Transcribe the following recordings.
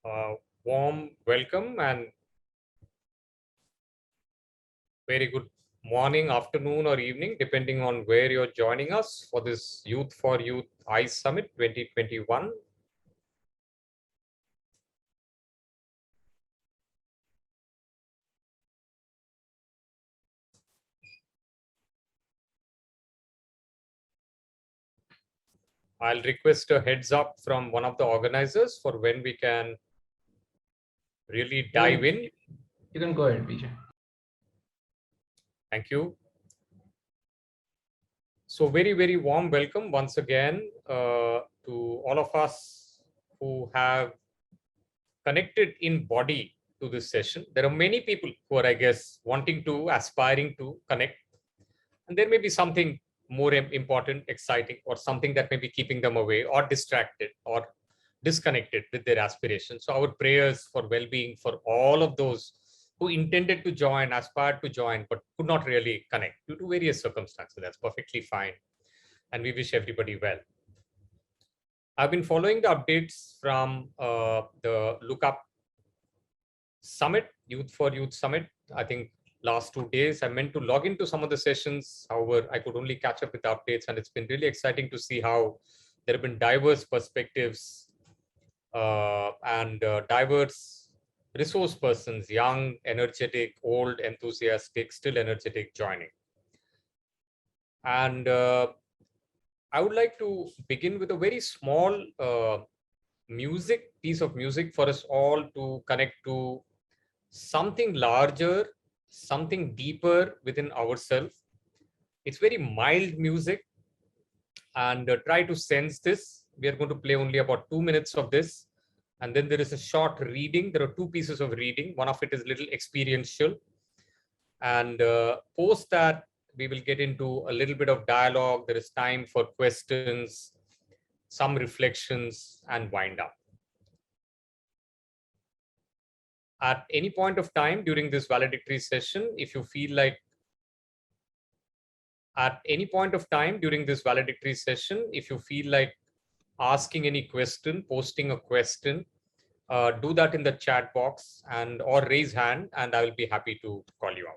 Warm welcome and very good morning, afternoon, or evening, depending on where you're joining us for this Youth for Youth ICE Summit 2021. I'll request a heads up from one of the organizers for when we can really dive in. You can go ahead, Vijay. Thank you. So very warm welcome once again to all of us who have connected in body to this session. There are many people who are, I guess, wanting to, aspiring to connect. And there may be something more important, exciting, or something that may be keeping them away or distracted or disconnected with their aspirations. So our prayers for well-being for all of those who intended to join, aspired to join, but could not really connect due to various circumstances. That's perfectly fine. And we wish everybody well. I've been following the updates from the Lookup Summit, Youth for Youth Summit. I think last 2 days I meant to log into some of the sessions. However, I could only catch up with the updates, and it's been really exciting to see how there have been diverse perspectives and diverse resource persons, young, energetic, old, enthusiastic, still energetic, joining. And I would like to begin with a very small piece of music for us all to connect to something larger, something deeper within ourselves. It's very mild music, and try to sense this. We are going to play only about 2 minutes of this, and then there is a short reading. There are two pieces of reading. One of it is little experiential, and post that we will get into a little bit of dialogue. There is time for questions, some reflections, and wind up. At any point of time during this valedictory session, if you feel like asking any question, posting a question, do that in the chat box and or raise hand, and I will be happy to call you out.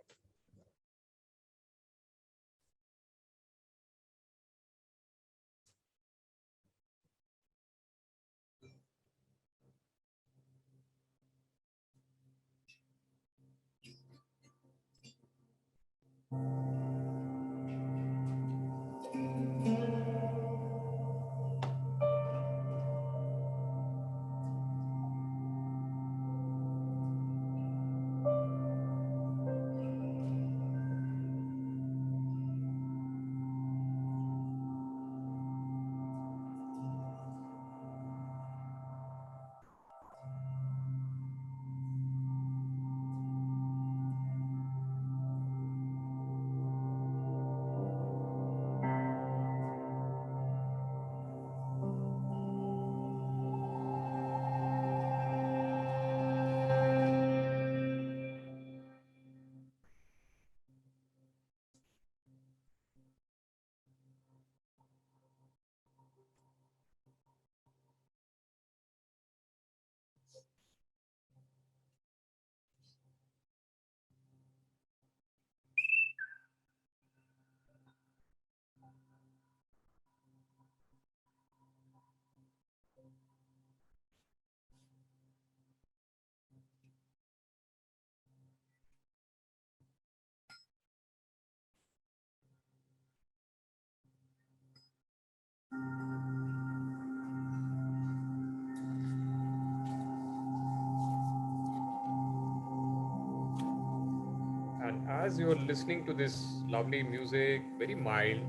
And as you're listening to this lovely music, very mild,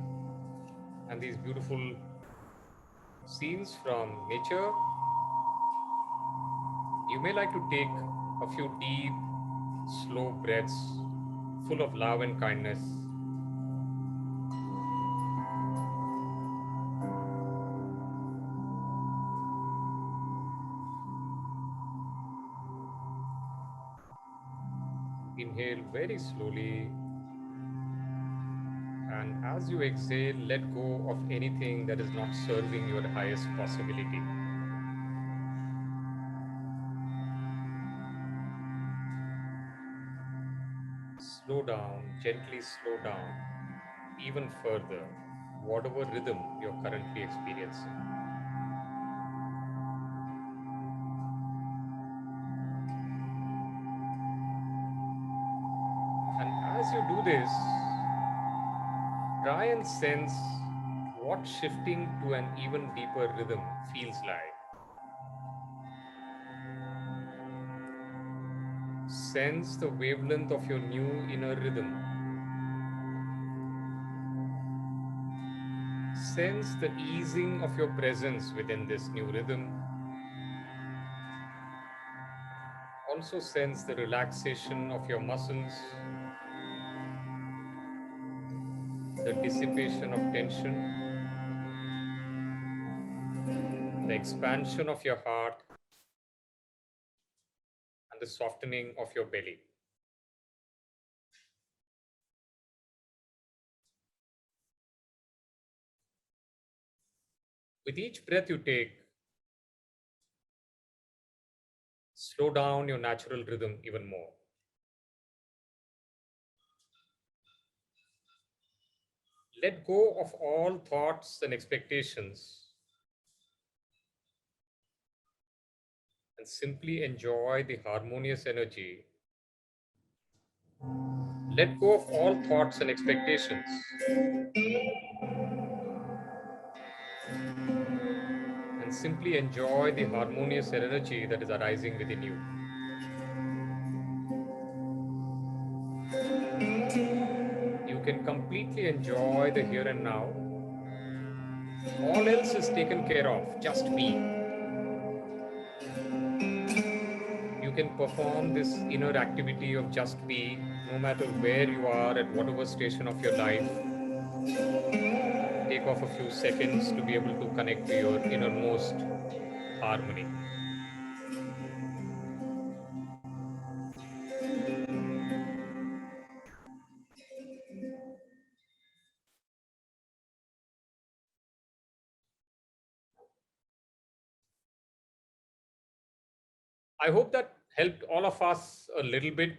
and these beautiful scenes from nature, you may like to take a few deep, slow breaths full of love and kindness. Inhale very slowly, and as you exhale, let go of anything that is not serving your highest possibility. gently slow down even further, whatever rhythm you're currently experiencing. And as you do this, try and sense what shifting to an even deeper rhythm feels like. Sense the wavelength of your new inner rhythm. Sense the easing of your presence within this new rhythm. Also sense the relaxation of your muscles, the dissipation of tension, the expansion of your heart, and the softening of your belly. With each breath you take, slow down your natural rhythm even more. Let go of all thoughts and expectations and simply enjoy the harmonious energy. Let go of all thoughts and expectations and simply enjoy the harmonious energy that is arising within you. You can completely enjoy the here and now. All else is taken care of, just be. You can perform this inner activity of just be no matter where you are at whatever station of your life. Take off a few seconds to be able to connect to your innermost harmony. I hope that helped all of us a little bit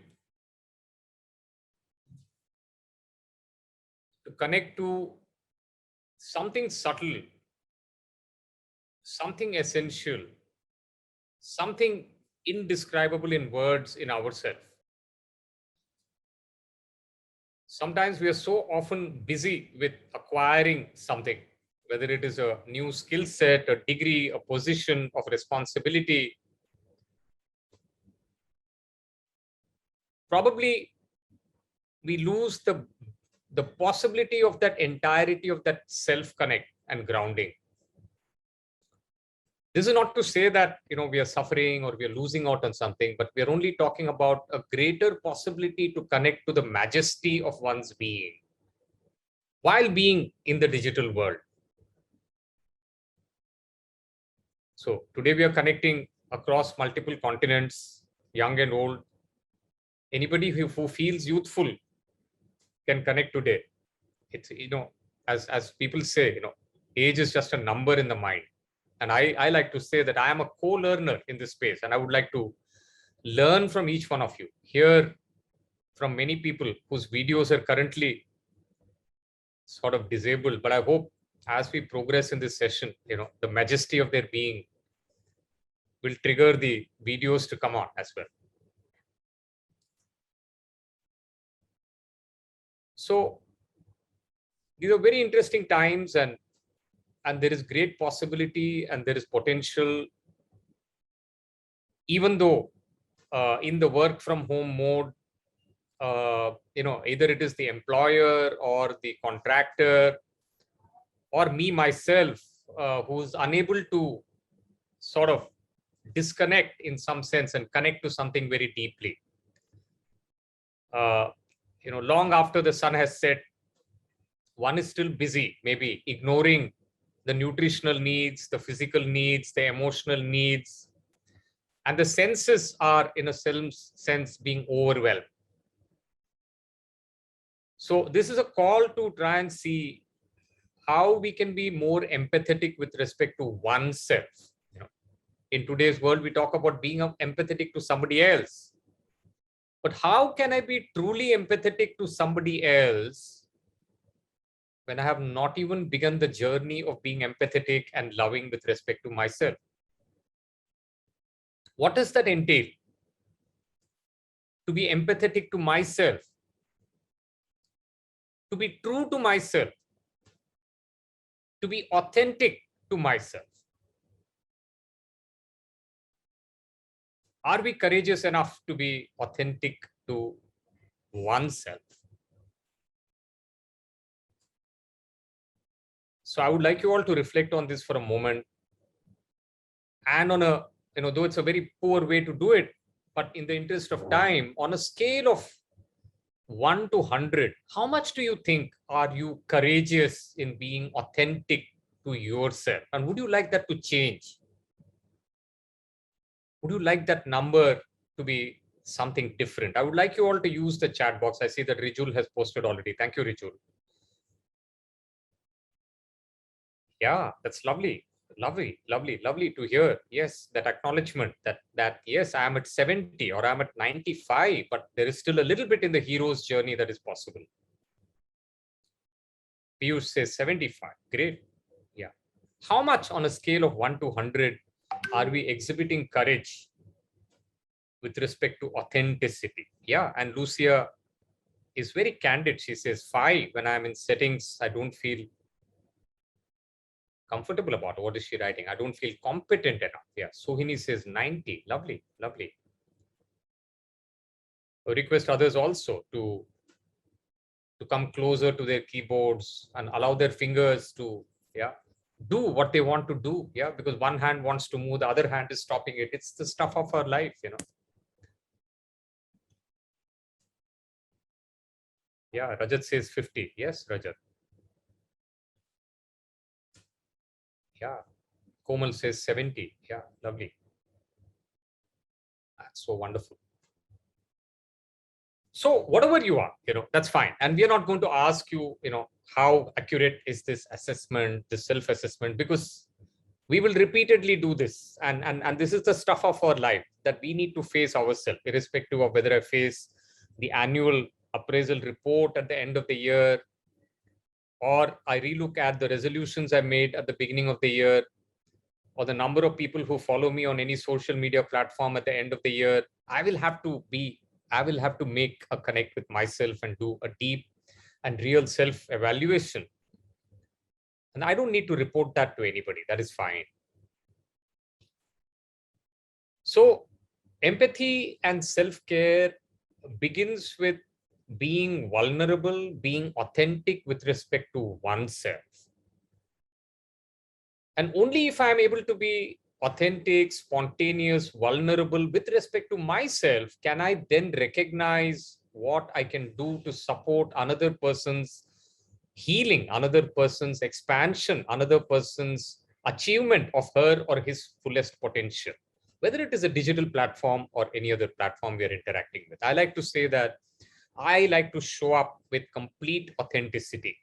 to connect to something subtle, something essential, something indescribable in words in ourselves. Sometimes we are so often busy with acquiring something, whether it is a new skill set, a degree, a position of responsibility. Probably we lose the possibility of that entirety of that self connect and grounding. This is not to say that we are suffering or we are losing out on something, but we are only talking about a greater possibility to connect to the majesty of one's being while being in the digital world. So today we are connecting across multiple continents, young and old. Anybody who feels youthful can connect today. It's as people say, age is just a number in the mind. And I like to say that I am a co-learner in this space, and I would like to learn from each one of you, hear from many people whose videos are currently sort of disabled. But I hope as we progress in this session, the majesty of their being will trigger the videos to come on as well. So these are very interesting times, and there is great possibility and there is potential, even though in the work from home mode, either it is the employer or the contractor or me myself who's unable to sort of disconnect in some sense and connect to something very deeply. uh, Long after the sun has set, one is still busy, maybe ignoring the nutritional needs, the physical needs, the emotional needs, and the senses are in a sense being overwhelmed. So this is a call to try and see how we can be more empathetic with respect to oneself. In today's world, we talk about being empathetic to somebody else. But how can I be truly empathetic to somebody else when I have not even begun the journey of being empathetic and loving with respect to myself? What does that entail? To be empathetic to myself, to be true to myself, to be authentic to myself. Are we courageous enough to be authentic to oneself? So I would like you all to reflect on this for a moment. And on a, though it's a very poor way to do it, but in the interest of time, on a scale of 1 to 100, how much do you think are you courageous in being authentic to yourself? And would you like that to change? Would you like that number to be something different? I would like you all to use the chat box. I see that Rijul has posted already. Thank you, Rijul. Yeah, that's lovely. Lovely to hear. Yes, that acknowledgement that yes, I am at 70 or I'm at 95, but there is still a little bit in the hero's journey that is possible. Piyush says 75. Great. Yeah. How much on a scale of 1 to 100 are we exhibiting courage with respect to authenticity? Yeah. And Lucia is very candid. She says 5. When I'm in settings, I don't feel comfortable about. What is she writing? I don't feel competent enough. Yeah. Sohini says 90. Lovely. I request others also to come closer to their keyboards and allow their fingers to do what they want to do. Yeah, because one hand wants to move, the other hand is stopping it. It's the stuff of our life. Yeah, Rajat says 50. Yes, Rajat. Yeah. Komal says 70. Yeah, lovely. That's so wonderful. So whatever you are, that's fine. And we are not going to ask you, how accurate is this assessment, the self-assessment, because we will repeatedly do this. And this is the stuff of our life that we need to face ourselves, irrespective of whether I face the annual appraisal report at the end of the year, or I relook at the resolutions I made at the beginning of the year, or the number of people who follow me on any social media platform at the end of the year. I will have to make a connect with myself and do a deep and real self-evaluation. And I don't need to report that to anybody. That is fine. So empathy and self-care begins with being vulnerable, being authentic with respect to oneself. And only if I'm able to be authentic, spontaneous, vulnerable with respect to myself, can I then recognize what I can do to support another person's healing, another person's expansion, another person's achievement of her or his fullest potential, whether it is a digital platform or any other platform we are interacting with. I like to say that I like to show up with complete authenticity.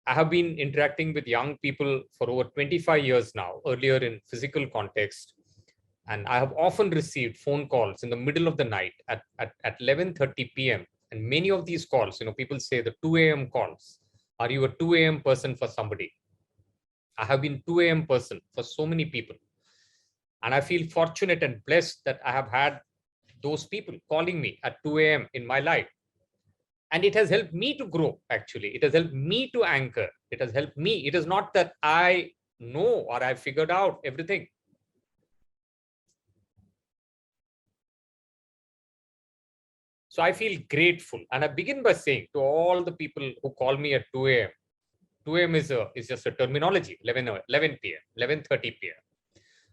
I have been interacting with young people for over 25 years now, earlier in physical context. And I have often received phone calls in the middle of the night at 11:30 p.m. And many of these calls, people say the 2 a.m. calls. Are you a 2 a.m. person for somebody? I have been 2 a.m. person for so many people. And I feel fortunate and blessed that I have had those people calling me at 2 a.m. in my life. And it has helped me to grow, actually. It has helped me to anchor. It has helped me. It is not that I know or I figured out everything. So I feel grateful. And I begin by saying to all the people who call me at 2 a.m., 2 a.m. is just a terminology, 11 p.m., 11:30 p.m.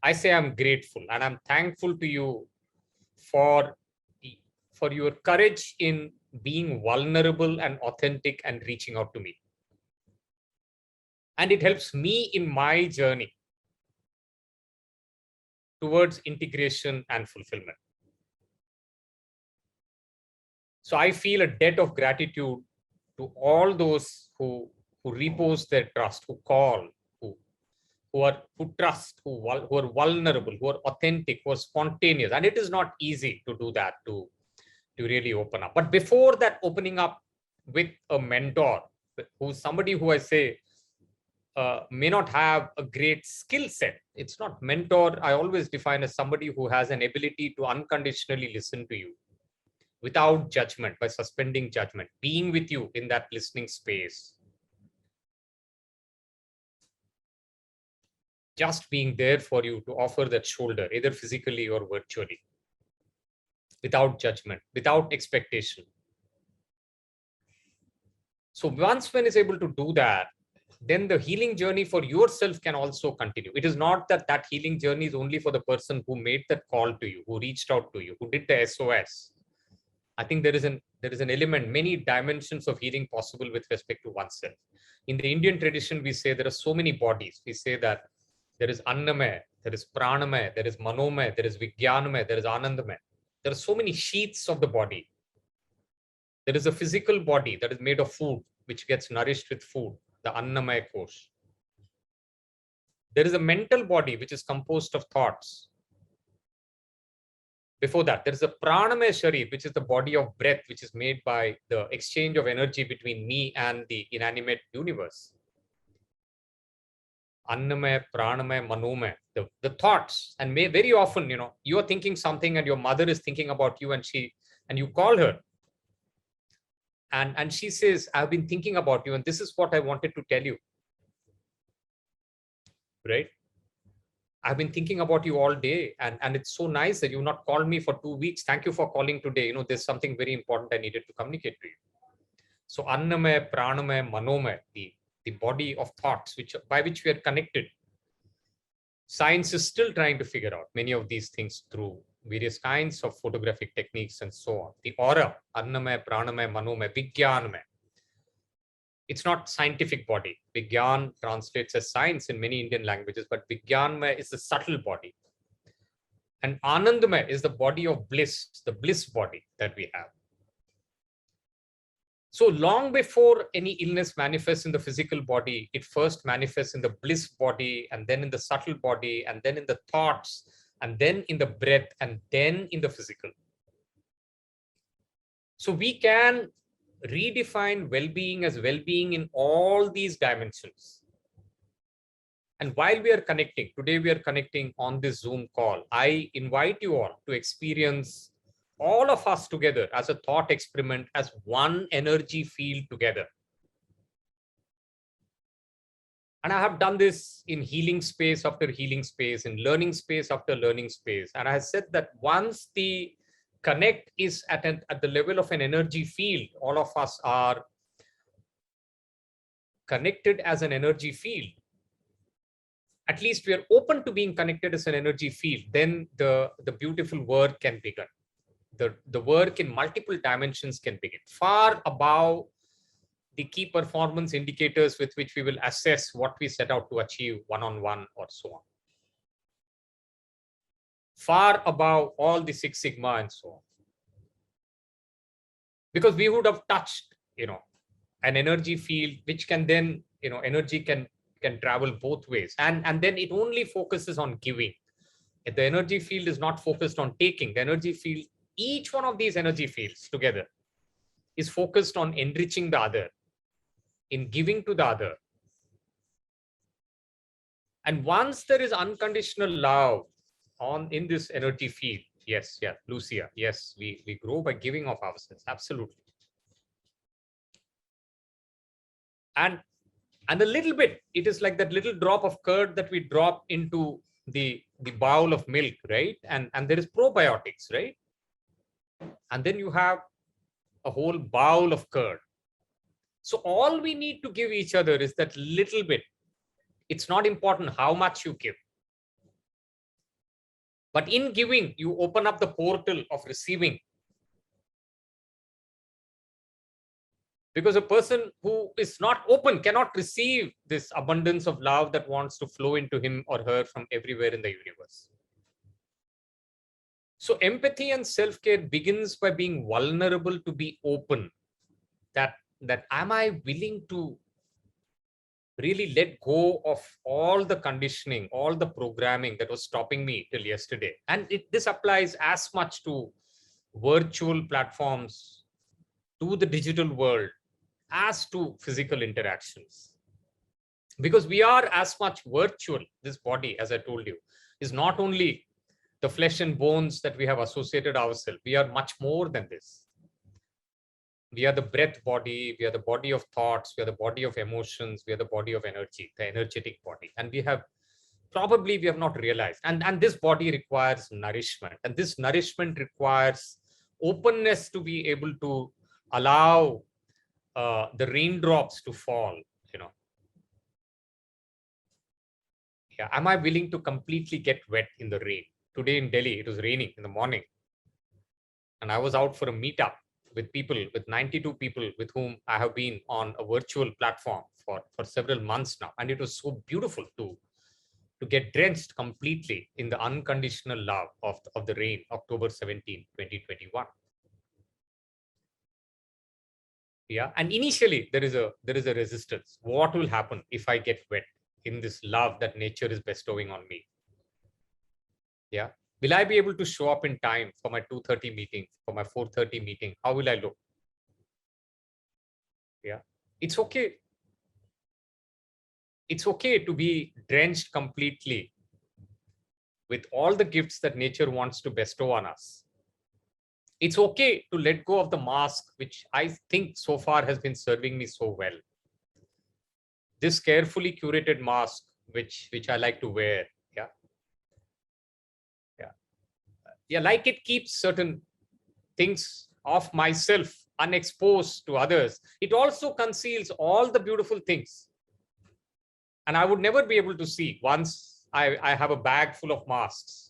I say I'm grateful and I'm thankful to you for your courage in being vulnerable and authentic and reaching out to me. And it helps me in my journey towards integration and fulfillment. So I feel a debt of gratitude to all those who repose their trust, who call, who trust, who are vulnerable, who are authentic, who are spontaneous. And it is not easy to do that, to really open up. But before that opening up with a mentor, who's somebody who I say may not have a great skill set. It's not mentor. I always define as somebody who has an ability to unconditionally listen to you without judgment, by suspending judgment, being with you in that listening space. Just being there for you to offer that shoulder, either physically or virtually, without judgment, without expectation. So once one is able to do that, then the healing journey for yourself can also continue. It is not that that healing journey is only for the person who made that call to you, who reached out to you, who did the SOS. I think there is an element, many dimensions of healing possible with respect to oneself. In the Indian tradition, we say there are so many bodies. We say that there is Annamaya, there is Pranamaya, there is Manomaya, there is Vijnanamaya, there is Anandamaya. There are so many sheaths of the body. There is a physical body that is made of food, which gets nourished with food, the Annamaya Kosh. There is a mental body, which is composed of thoughts. Before that, there is a Pranamaya Sharir, which is the body of breath, which is made by the exchange of energy between me and the inanimate universe. Annamaya, Pranamaya, Manomaya, the thoughts. And very often, you are thinking something and your mother is thinking about you, and you call her. And she says, I've been thinking about you, and this is what I wanted to tell you. Right? I've been thinking about you all day, and it's so nice that you've not called me for 2 weeks. Thank you for calling today. There's something very important I needed to communicate to you. So Annamaya, Pranamaya, Manomaya, the body of thoughts by which we are connected. Science is still trying to figure out many of these things through various kinds of photographic techniques and so on. The aura, Annamaya, Pranamaya, Manomaya, Vijnanamaya. It's not scientific body. Vigyan translates as science in many Indian languages, but Vijnanamaya is the subtle body. And Anandamaya is the body of bliss, the bliss body that we have. So long before any illness manifests in the physical body, it first manifests in the bliss body, and then in the subtle body, and then in the thoughts, and then in the breath, and then in the physical. So we can redefine well-being as well-being in all these dimensions. And while we are connecting, today we are connecting on this Zoom call, I invite you all to experience all of us together as a thought experiment, as one energy field together. And I have done this in healing space after healing space, in learning space after learning space. And I said that once the connect is at the level of an energy field, all of us are connected as an energy field. At least we are open to being connected as an energy field. Then the beautiful work can begin. The work in multiple dimensions can begin, far above the key performance indicators with which we will assess what we set out to achieve one-on-one or so on. Far above all the Six Sigma and so on. Because we would have touched, an energy field, which can then, energy can travel both ways. And then it only focuses on giving. If the energy field is not focused on taking, the energy field, each one of these energy fields together is focused on enriching the other, in giving to the other. And once there is unconditional love in this energy field, yes, yeah, Lucia, yes, we grow by giving of ourselves, absolutely. And a little bit, it is like that little drop of curd that we drop into the bowl of milk, right? And there is probiotics, right? And then you have a whole bowl of curd. So all we need to give each other is that little bit. It's not important how much you give. But in giving, you open up the portal of receiving. Because a person who is not open cannot receive this abundance of love that wants to flow into him or her from everywhere in the universe. So empathy and self-care begins by being vulnerable to be open. That am I willing to really let go of all the conditioning, all the programming that was stopping me till yesterday. And this applies as much to virtual platforms, to the digital world, as to physical interactions. Because we are as much virtual. This body, as I told you, is not only the flesh and bones that we have associated ourselves. We are much more than this. We are the breath body, we are the body of thoughts, we are the body of emotions, we are the body of energy, the energetic body. And we have not realized. And this body requires nourishment. And this nourishment requires openness to be able to allow the raindrops to fall, you know. Yeah. Am I willing to completely get wet in the rain? Today in Delhi, it was raining in the morning. And I was out for a meetup with people, with 92 people with whom I have been on a virtual platform for several months now. And it was so beautiful to get drenched completely in the unconditional love of the rain, October 17, 2021. Yeah. And initially there is a resistance. What will happen if I get wet in this love that nature is bestowing on me? Yeah. Will I be able to show up in time for my 2:30 meeting, for my 4:30 meeting? How will I look? Yeah. It's okay. It's okay to be drenched completely with all the gifts that nature wants to bestow on us. It's okay to let go of the mask, which I think so far has been serving me so well. This carefully curated mask, which I like to wear. Yeah. Yeah. Yeah. Like it keeps certain things of myself unexposed to others. It also conceals all the beautiful things. And I would never be able to see once I have a bag full of masks.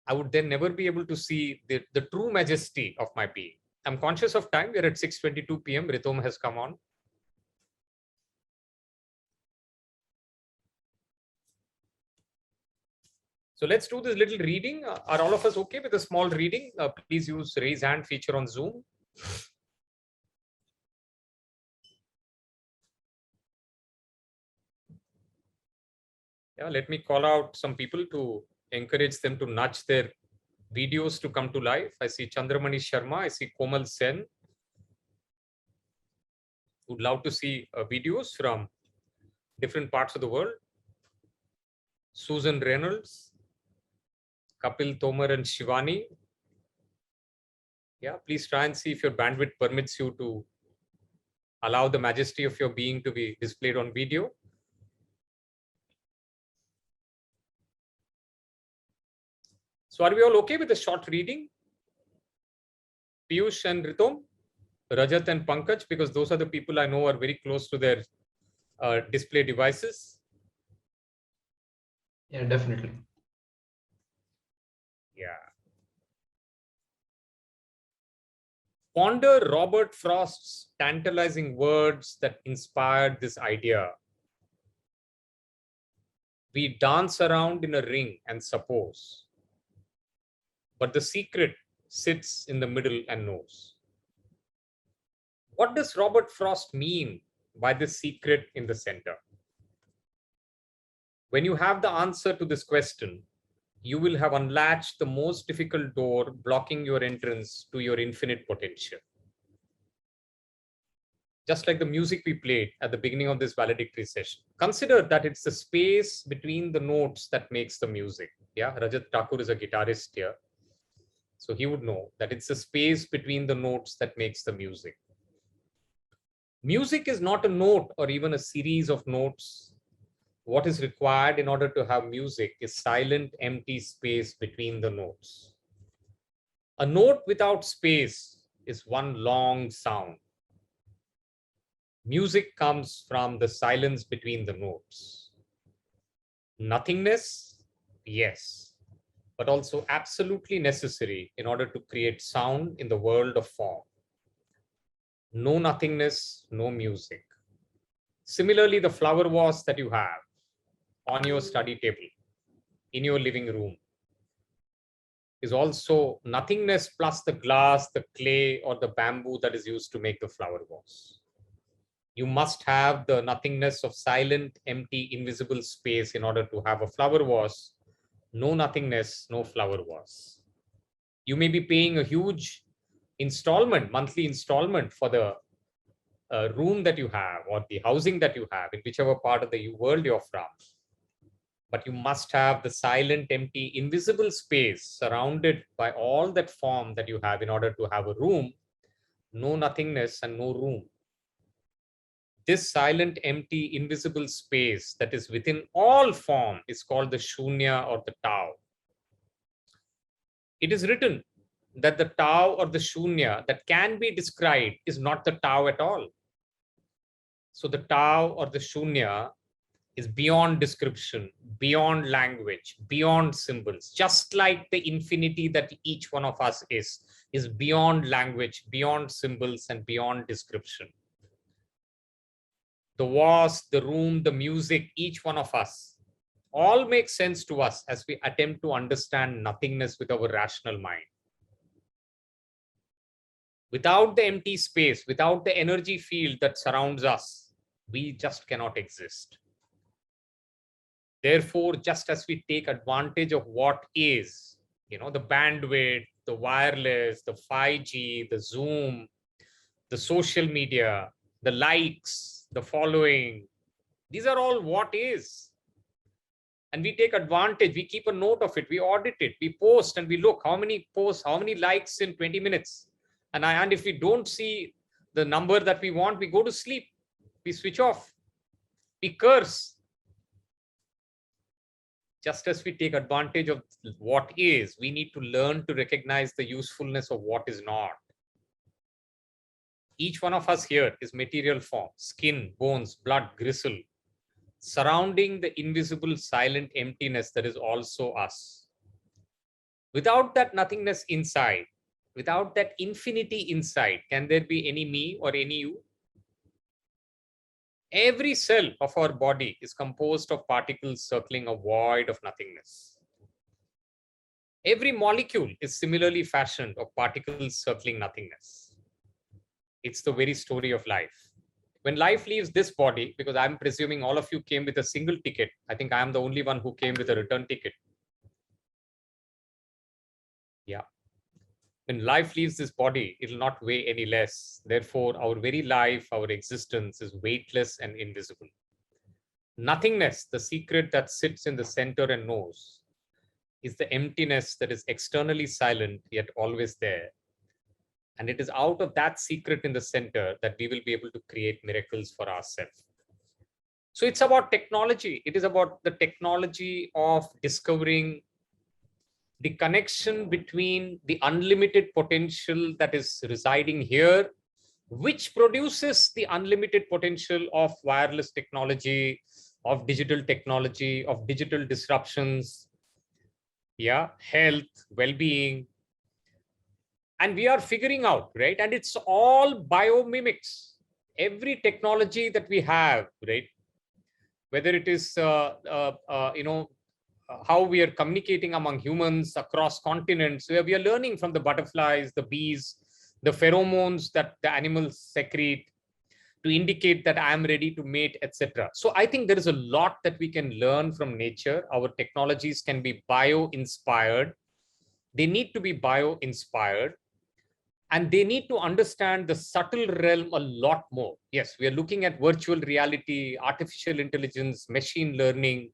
I would then never be able to see the true majesty of my being. I'm conscious of time. We're at 6:22 p.m. Ritom has come on. So let's do this little reading. Are all of us okay with a small reading? Please use raise hand feature on Zoom. Yeah, let me call out some people to encourage them to nudge their videos to come to life. I see Chandramani Sharma. I see Komal Sen. Would love to see videos from different parts of the world. Susan Reynolds, Kapil Tomar and Shivani. Yeah, please try and see if your bandwidth permits you to allow the majesty of your being to be displayed on video. So are we all okay with the short reading? Piyush and Ritom, Rajat and Pankaj, because those are the people I know are very close to their display devices. Yeah, definitely. Yeah. Ponder Robert Frost's tantalizing words that inspired this idea. We dance around in a ring and suppose, but the secret sits in the middle and knows. What does Robert Frost mean by the secret in the center? When you have the answer to this question, you will have unlatched the most difficult door blocking your entrance to your infinite potential. Just like the music we played at the beginning of this valedictory session. Consider that it's the space between the notes that makes the music. Yeah, Rajat Thakur is a guitarist here. So he would know that it's the space between the notes that makes the music. Music is not a note or even a series of notes. What is required in order to have music is silent, empty space between the notes. A note without space is one long sound. Music comes from the silence between the notes. Nothingness, yes, but also absolutely necessary in order to create sound in the world of form. No nothingness, no music. Similarly, the flower vase that you have on your study table, in your living room, is also nothingness plus the glass, the clay, or the bamboo that is used to make the flower vase. You must have the nothingness of silent, empty, invisible space in order to have a flower vase. No nothingness, no flower vase. You may be paying a huge installment, monthly installment for the room that you have or the housing that you have in whichever part of the world you're from. But you must have the silent, empty, invisible space surrounded by all that form that you have in order to have a room. No nothingness and no room. This silent, empty, invisible space that is within all form is called the Shunya or the Tao. It is written that the Tao or the Shunya that can be described is not the Tao at all. So the Tao or the Shunya is beyond description, beyond language, beyond symbols, just like the infinity that each one of us is beyond language, beyond symbols, and beyond description. The vase, the room, the music, each one of us, all make sense to us as we attempt to understand nothingness with our rational mind. Without the empty space, without the energy field that surrounds us, we just cannot exist. Therefore, just as we take advantage of what is, the bandwidth, the wireless, the 5G, the Zoom, the social media, the likes, the following, these are all what is. And we take advantage, we keep a note of it, we audit it, we post and we look how many posts, how many likes in 20 minutes. And if we don't see the number that we want, we go to sleep, we switch off, we curse. Just as we take advantage of what is, we need to learn to recognize the usefulness of what is not. Each one of us here is material form, skin, bones, blood, gristle, surrounding the invisible, silent emptiness that is also us. Without that nothingness inside, without that infinity inside, can there be any me or any you? Every cell of our body is composed of particles circling a void of nothingness. Every molecule is similarly fashioned of particles circling nothingness. It's the very story of life. When life leaves this body, because I'm presuming all of you came with a single ticket, I think I am the only one who came with a return ticket. Yeah. When life leaves this body, it will not weigh any less. Therefore, our very life, our existence is weightless and invisible. Nothingness, the secret that sits in the center and knows, is the emptiness that is externally silent, yet always there. And it is out of that secret in the center that we will be able to create miracles for ourselves. So it's about technology. It is about the technology of discovering the connection between the unlimited potential that is residing here, which produces the unlimited potential of wireless technology, of digital technology, of digital disruptions, health, well-being. And we are figuring out, right? And it's all biomimics. Every technology that we have, right? Whether it is, how we are communicating among humans across continents, where we are learning from the butterflies, the bees, the pheromones that the animals secrete to indicate that I am ready to mate, etc. So I think there is a lot that we can learn from nature. Our technologies can be bio-inspired. They need to be bio-inspired. And they need to understand the subtle realm a lot more. Yes, we are looking at virtual reality, artificial intelligence, machine learning.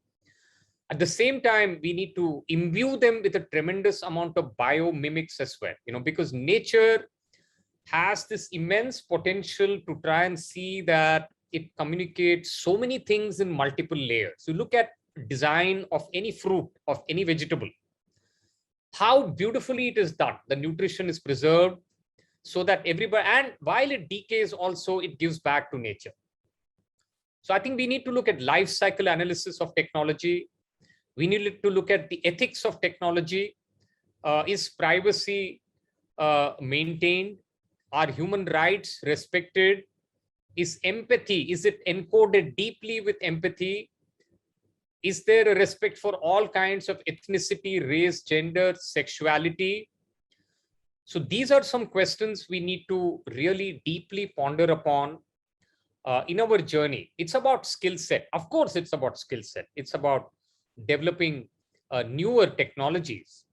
At the same time, we need to imbue them with a tremendous amount of biomimics as well, because nature has this immense potential to try and see that it communicates so many things in multiple layers. You look at design of any fruit, of any vegetable, how beautifully it is done. The nutrition is preserved so that everybody, and while it decays also, it gives back to nature. So I think we need to look at life cycle analysis of technology. We need to look at the ethics of technology. Is privacy maintained? Are human rights respected? Is empathy, is it encoded deeply with empathy? Is there a respect for all kinds of ethnicity, race, gender, sexuality? So these are some questions we need to really deeply ponder upon. in our journey. It's about skill set. Of course, it's about skill set. It's about developing newer technologies.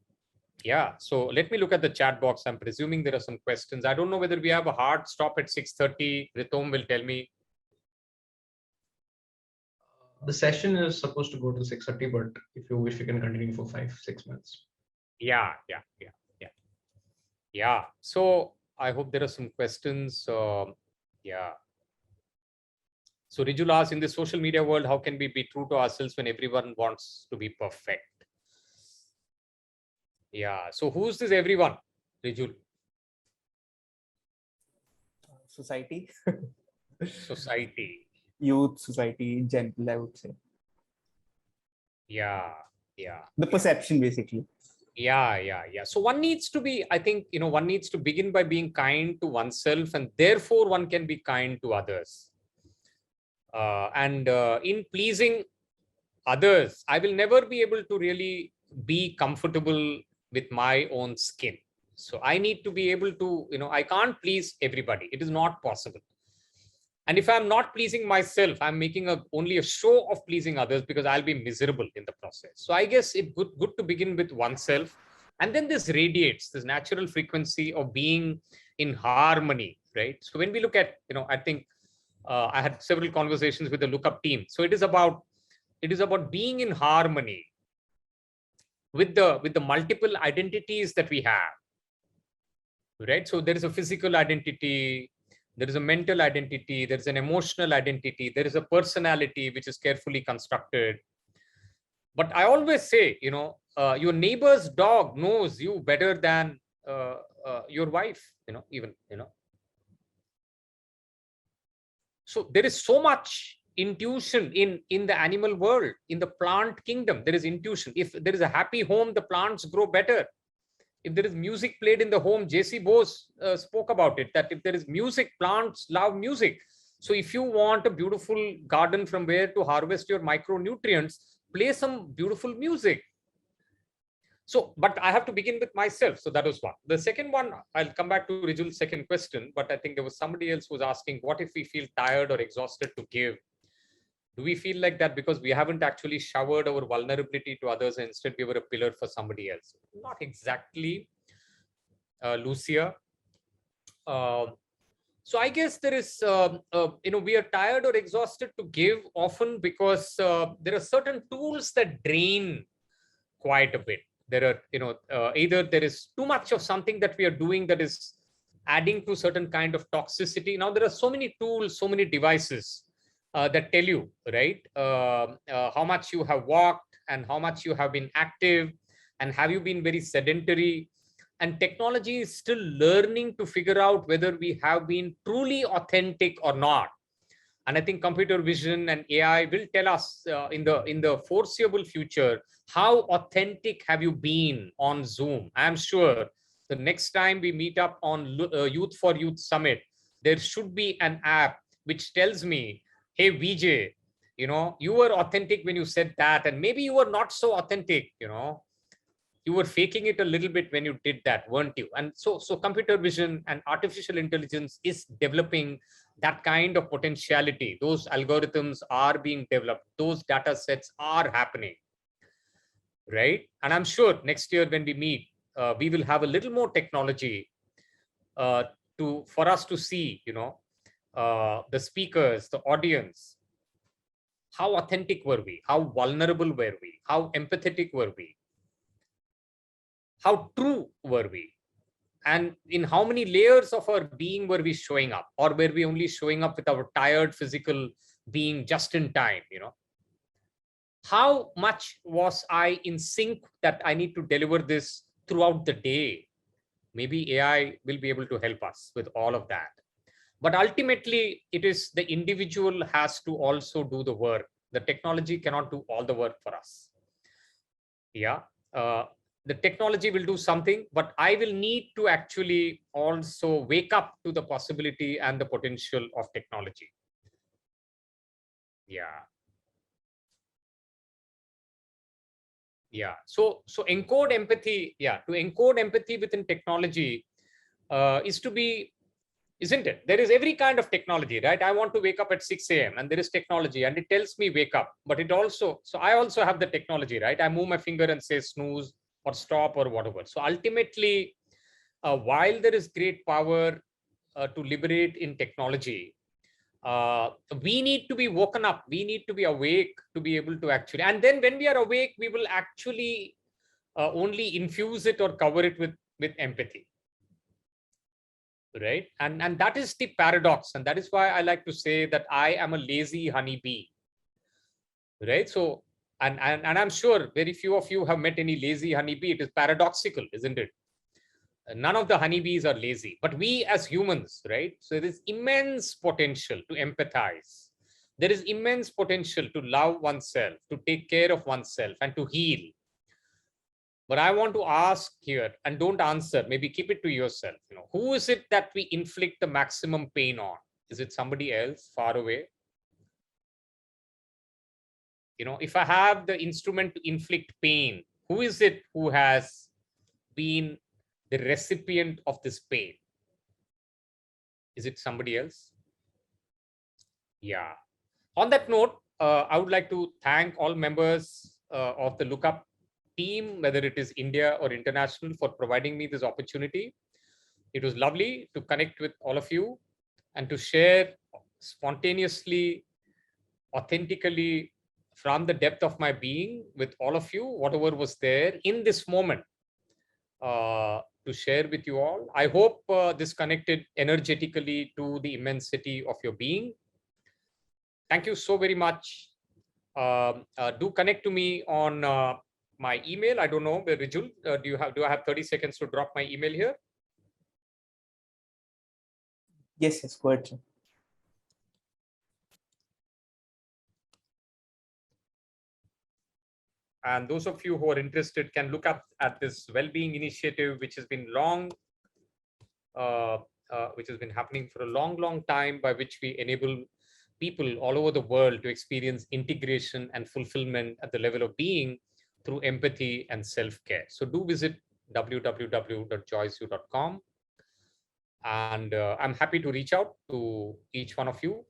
Yeah. So let me look at the chat box. I'm presuming there are some questions. I don't know whether we have a hard stop at 6:30. Ritom will tell me. The session is supposed to go to 6:30, but if you wish, we can continue for 5-6 minutes. Yeah. So I hope there are some questions. Yeah. So Rijul asks, in the social media world, how can we be true to ourselves when everyone wants to be perfect? Yeah. So who's this everyone, Rijul? Society. Society. Youth, society, general, I would say. Yeah. The perception, basically. Yeah. So one needs to be, I think, one needs to begin by being kind to oneself, and therefore one can be kind to others. And in pleasing others, I will never be able to really be comfortable with my own skin. So I need to be able to, I can't please everybody. It is not possible. And if I'm not pleasing myself, I'm making only a show of pleasing others, because I'll be miserable in the process. So I guess it's good to begin with oneself. And then this radiates this natural frequency of being in harmony, right? So when we look at, I think I had several conversations with the Lookup team. So it is about being in harmony with the multiple identities that we have, right? So there is a physical identity, there is a mental identity, there is an emotional identity, there is a personality which is carefully constructed. But I always say, your neighbor's dog knows you better than your wife, even. So there is so much intuition in the animal world. In the plant kingdom, there is intuition. If there is a happy home, the plants grow better. If there is music played in the home, JC Bose spoke about it, that if there is music, plants love music. So if you want a beautiful garden from where to harvest your micronutrients, play some beautiful music. So, but I have to begin with myself. So that was one. The second one, I'll come back to Rijul's second question, but I think there was somebody else who was asking, what if we feel tired or exhausted to give? Do we feel like that because we haven't actually showered our vulnerability to others, and instead we were a pillar for somebody else? Not exactly, Lucia. So I guess there is, we are tired or exhausted to give often because there are certain tools that drain quite a bit. There are, either there is too much of something that we are doing that is adding to certain kind of toxicity. Now there are so many tools, so many devices that tell you, right, how much you have walked and how much you have been active, and have you been very sedentary. And technology is still learning to figure out whether we have been truly authentic or not. And I think computer vision and AI will tell us in the foreseeable future, how authentic have you been on Zoom. I'm sure the next time we meet up on Youth for Youth Summit, there should be an app which tells me, hey, VJ, you were authentic when you said that, and maybe you were not so authentic, you were faking it a little bit when you did that, weren't you? And so computer vision and artificial intelligence is developing that kind of potentiality. Those algorithms are being developed. Those data sets are happening, right? And I'm sure next year when we meet, we will have a little more technology for us to see, the speakers, the audience. How authentic were we? How vulnerable were we? How empathetic were we? How true were we? And in how many layers of our being were we showing up? Or were we only showing up with our tired physical being just in time? How much was I in sync that I need to deliver this throughout the day? Maybe AI will be able to help us with all of that. But ultimately, it is the individual has to also do the work. The technology cannot do all the work for us. Yeah. The technology will do something, but I will need to actually also wake up to the possibility and the potential of technology. Yeah. So encode empathy. Yeah. To encode empathy within technology is to be isn't it? There is every kind of technology, right? I want to wake up at 6 a.m. and there is technology and it tells me wake up, but it also, so I also have the technology, right? I move my finger and say snooze or stop or whatever. So ultimately, while there is great power to liberate in technology, we need to be woken up. We need to be awake to be able to actually, and then when we are awake, we will actually only infuse it or cover it with empathy. Right. And that is the paradox. And that is why I like to say that I am a lazy honeybee. Right. So, and I'm sure very few of you have met any lazy honeybee. It is paradoxical, isn't it? None of the honeybees are lazy, but we as humans, right? So there is immense potential to empathize. There is immense potential to love oneself, to take care of oneself and to heal. But I want to ask here, and don't answer, maybe keep it to yourself. You know, who is it that we inflict the maximum pain on? Is it somebody else far away? You know, if I have the instrument to inflict pain, who is it who has been the recipient of this pain? Is it somebody else? Yeah. On that note, I would like to thank all members of the Lookup team, whether it is India or international, for providing me this opportunity. It was lovely to connect with all of you and to share spontaneously, authentically, from the depth of my being with all of you, whatever was there in this moment to share with you all. I hope this connected energetically to the immensity of your being. Thank you so very much. Do connect to me on my email. I don't know, Rijul, do I have 30 seconds to drop my email here? Yes, go ahead, sir. And those of you who are interested can look up at this well-being initiative, which has been which has been happening for a long time, by which we enable people all over the world to experience integration and fulfillment at the level of being through empathy and self-care. So do visit www.joysu.com. And I'm happy to reach out to each one of you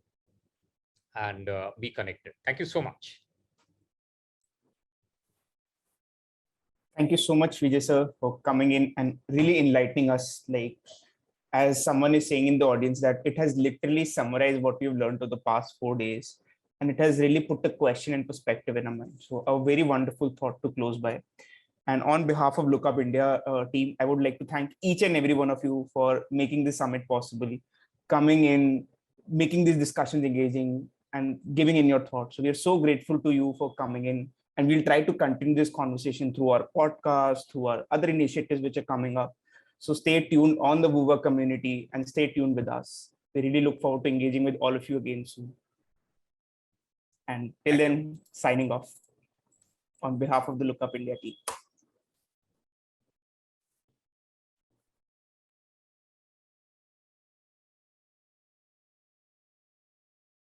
and be connected. Thank you so much. Thank you so much, Vijay sir, for coming in and really enlightening us. Like, as someone is saying in the audience, that it has literally summarized what we've learned over the past 4 days. And it has really put the question and perspective in our mind. So a very wonderful thought to close by. And on behalf of Lookup India team, I would like to thank each and every one of you for making this summit possible, coming in, making these discussions engaging, and giving in your thoughts. So we are so grateful to you for coming in. And we'll try to continue this conversation through our podcast, through our other initiatives which are coming up. So stay tuned on the Woowa community and stay tuned with us. We really look forward to engaging with all of you again soon. And till then, signing off on behalf of the Lookup India team.